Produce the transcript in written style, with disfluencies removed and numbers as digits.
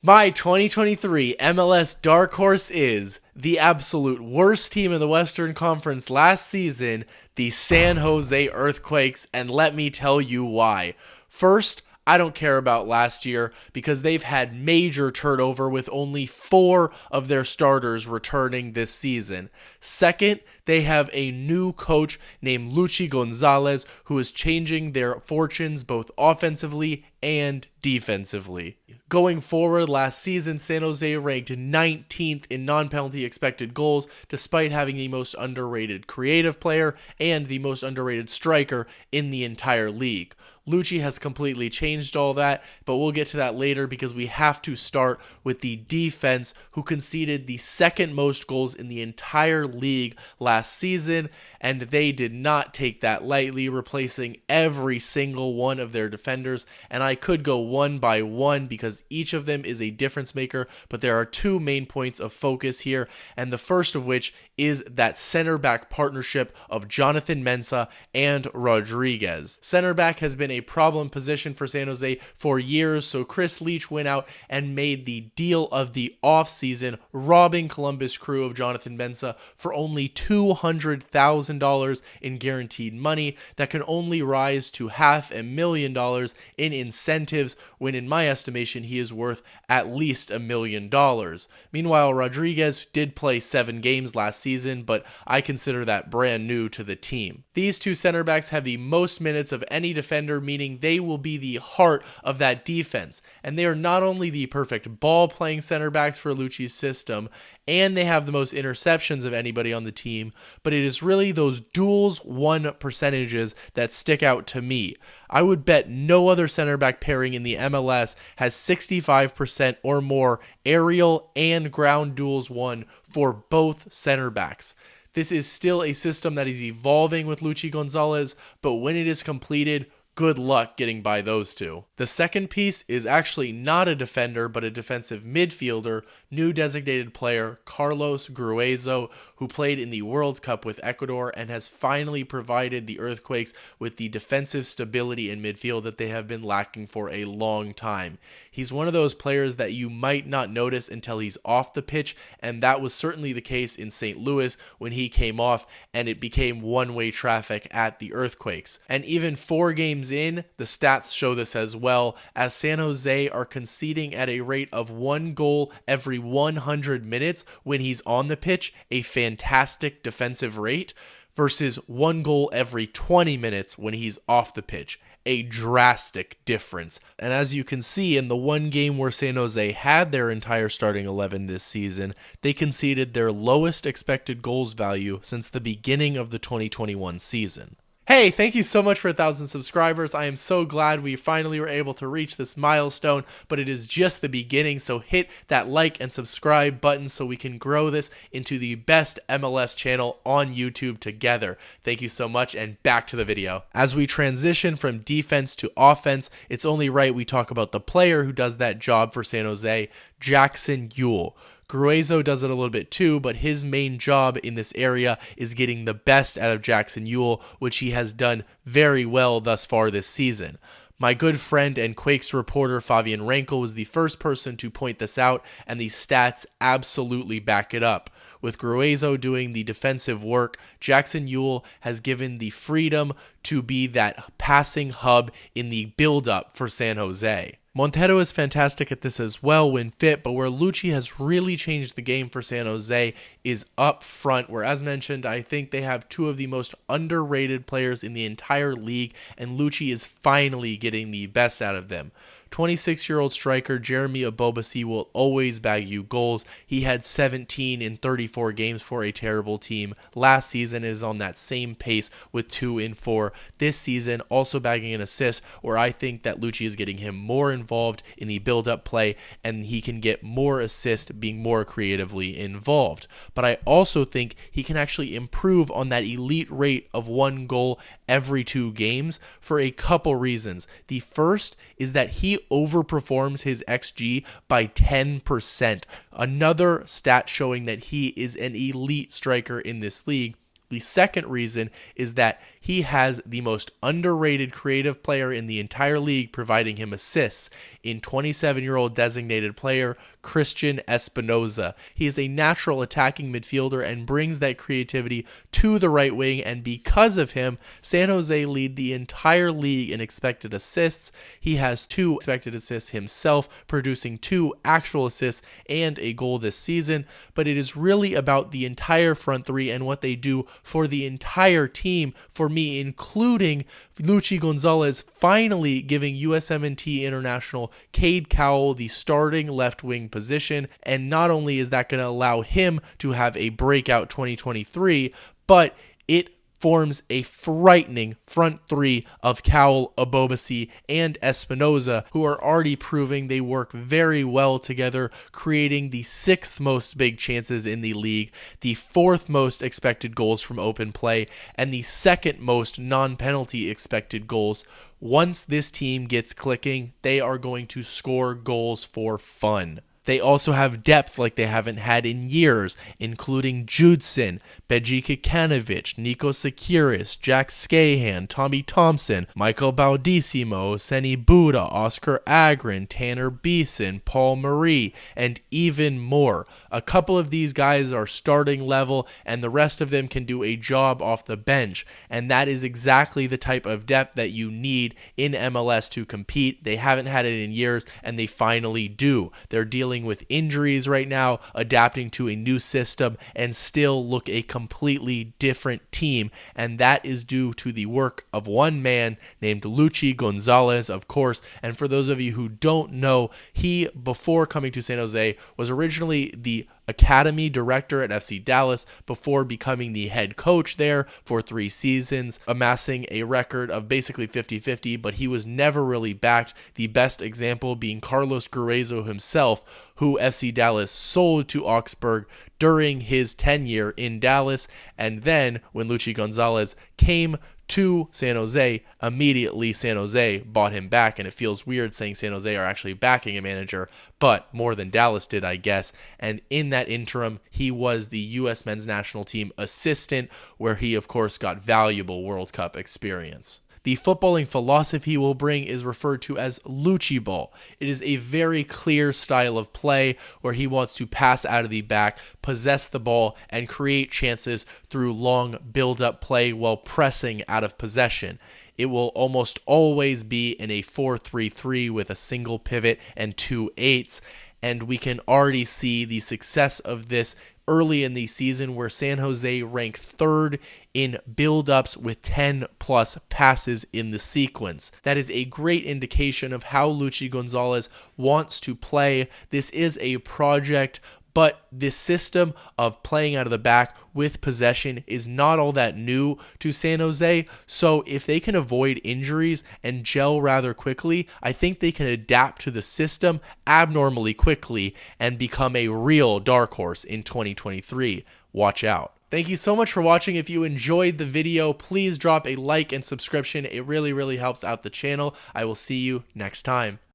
My 2023 MLS Dark Horse is the absolute worst team in the Western Conference last season, the San Jose Earthquakes, and let me tell you why. First, I don't care about last year because they've had major turnover with only 4 of their starters returning this season. Second, they have a new coach named Luchi Gonzalez who is changing their fortunes both offensively and defensively. Going forward, last season, San Jose ranked 19th in non-penalty expected goals, despite having the most underrated creative player and the most underrated striker in the entire league. Luchi has completely changed all that, but we'll get to that later because we have to start with the defense, who conceded the second most goals in the entire league last season, and they did not take that lightly, replacing every single one of their defenders. And I could go one by one because each of them is a difference maker, but there are 2 main points of focus here, and the first of which is that center back partnership of Jonathan Mensah and Rodriguez. Center back has been a problem position for San Jose for years, so Chris Leach went out and made the deal of the offseason, robbing Columbus Crew of Jonathan Mensah for only $200,000 in guaranteed money that can only rise to $500,000 in incentives, when in my estimation he is worth at least $1 million. Meanwhile, Rodriguez did play 7 games last season, but I consider that brand new to the team. These 2 center backs have the most minutes of any defender, meaning they will be the heart of that defense. And they are not only the perfect ball-playing center backs for Luchi's system, and they have the most interceptions of anybody on the team, but it is really those duels won percentages that stick out to me. I would bet no other center back pairing in the MLS has 65% or more aerial and ground duels won for both center backs. This is still a system that is evolving with Luchi Gonzalez, but when it is completed, good luck getting by those 2. The second piece is actually not a defender, but a defensive midfielder, new designated player Carlos Gruezo, who played in the World Cup with Ecuador and has finally provided the Earthquakes with the defensive stability in midfield that they have been lacking for a long time. He's one of those players that you might not notice until he's off the pitch, and that was certainly the case in St. Louis when he came off and it became one-way traffic at the Earthquakes. And even 4 games in, the stats show this as well, as San Jose are conceding at a rate of 1 goal every 100 minutes when he's on the pitch, a fantastic defensive rate, versus 1 goal every 20 minutes when he's off the pitch. A drastic difference. And as you can see, in the 1 game where San Jose had their entire starting 11 this season, they conceded their lowest expected goals value since the beginning of the 2021 season. Hey, thank you so much for 1,000 subscribers. I am so glad we finally were able to reach this milestone, but it is just the beginning, so hit that like and subscribe button so we can grow this into the best MLS channel on YouTube together. Thank you so much, and back to the video. As we transition from defense to offense, it's only right we talk about the player who does that job for San Jose, Jackson Yueill. Gruezo does it a little bit too, but his main job in this area is getting the best out of Jackson Yueill, which he has done very well thus far this season. My good friend and Quakes reporter Fabian Rankel was the first person to point this out, and the stats absolutely back it up. With Gruezo doing the defensive work, Jackson Yueill has given the freedom to be that passing hub in the build-up for San Jose. Montero is fantastic at this as well when fit, but where Luchi has really changed the game for San Jose is up front, where, as mentioned, I think they have 2 of the most underrated players in the entire league, and Luchi is finally getting the best out of them. 26-year-old striker Jeremy Abobasi will always bag you goals. He had 17 in 34 games for a terrible team last season, is on that same pace with 2 in 4 this season, also bagging an assist, where I think that Luchi is getting him more involved in the build-up play, and he can get more assists being more creatively involved. But I also think he can actually improve on that elite rate of 1 goal every 2 games for a couple reasons. The first is that he overperforms his XG by 10%. Another stat showing that he is an elite striker in this league. The second reason is that he has the most underrated creative player in the entire league providing him assists in 27-year-old designated player Christian Espinoza. He is a natural attacking midfielder and brings that creativity to the right wing, and because of him, San Jose lead the entire league in expected assists. He has 2 expected assists himself, producing 2 actual assists and a goal this season, but it is really about the entire front 3 and what they do for the entire team, for me including Luchi Gonzalez finally giving USMNT International Cade Cowell the starting left wing position, and not only is that going to allow him to have a breakout 2023, but it forms a frightening front 3 of Cowell, Abobasi, and Espinoza, who are already proving they work very well together, creating the 6th most big chances in the league, the 4th most expected goals from open play, and the 2nd most non-penalty expected goals. Once this team gets clicking, they are going to score goals for fun. They also have depth like they haven't had in years, including Judson, Beji Kikanovic, Nico Sakiris, Jack Skahan, Tommy Thompson, Michael Baldissimo, Seni Buda, Oscar Agrin, Tanner Beeson, Paul Marie, and even more. A couple of these guys are starting level, and the rest of them can do a job off the bench, and that is exactly the type of depth that you need in MLS to compete. They haven't had it in years, and they finally do. They're dealing with injuries right now, adapting to a new system, and still look a completely different team, and that is due to the work of one man named Luchi Gonzalez, of course. And for those of you who don't know, he, before coming to San Jose, was originally the academy director at FC Dallas before becoming the head coach there for 3 seasons, amassing a record of basically 50-50, but he was never really backed, the best example being Carlos Gruezo himself, who FC Dallas sold to Augsburg during his tenure in Dallas, and then when Luchi Gonzalez came to San Jose, immediately San Jose bought him back, and it feels weird saying San Jose are actually backing a manager, but more than Dallas did, I guess. And in that interim, he was the U.S. men's national team assistant, where he, of course, got valuable World Cup experience. The footballing philosophy he will bring is referred to as Luchi Ball. It is a very clear style of play where he wants to pass out of the back, possess the ball, and create chances through long build-up play while pressing out of possession. It will almost always be in a 4-3-3 with a single pivot and 2 8s, and we can already see the success of this early in the season, where San Jose ranked 3rd in build-ups with 10+ passes in the sequence. That is a great indication of how Luchi Gonzalez wants to play. This is a project, but this system of playing out of the back with possession is not all that new to San Jose, so if they can avoid injuries and gel rather quickly, I think they can adapt to the system abnormally quickly and become a real dark horse in 2023. Watch out. Thank you so much for watching. If you enjoyed the video, please drop a like and subscription. It really helps out the channel. I will see you next time.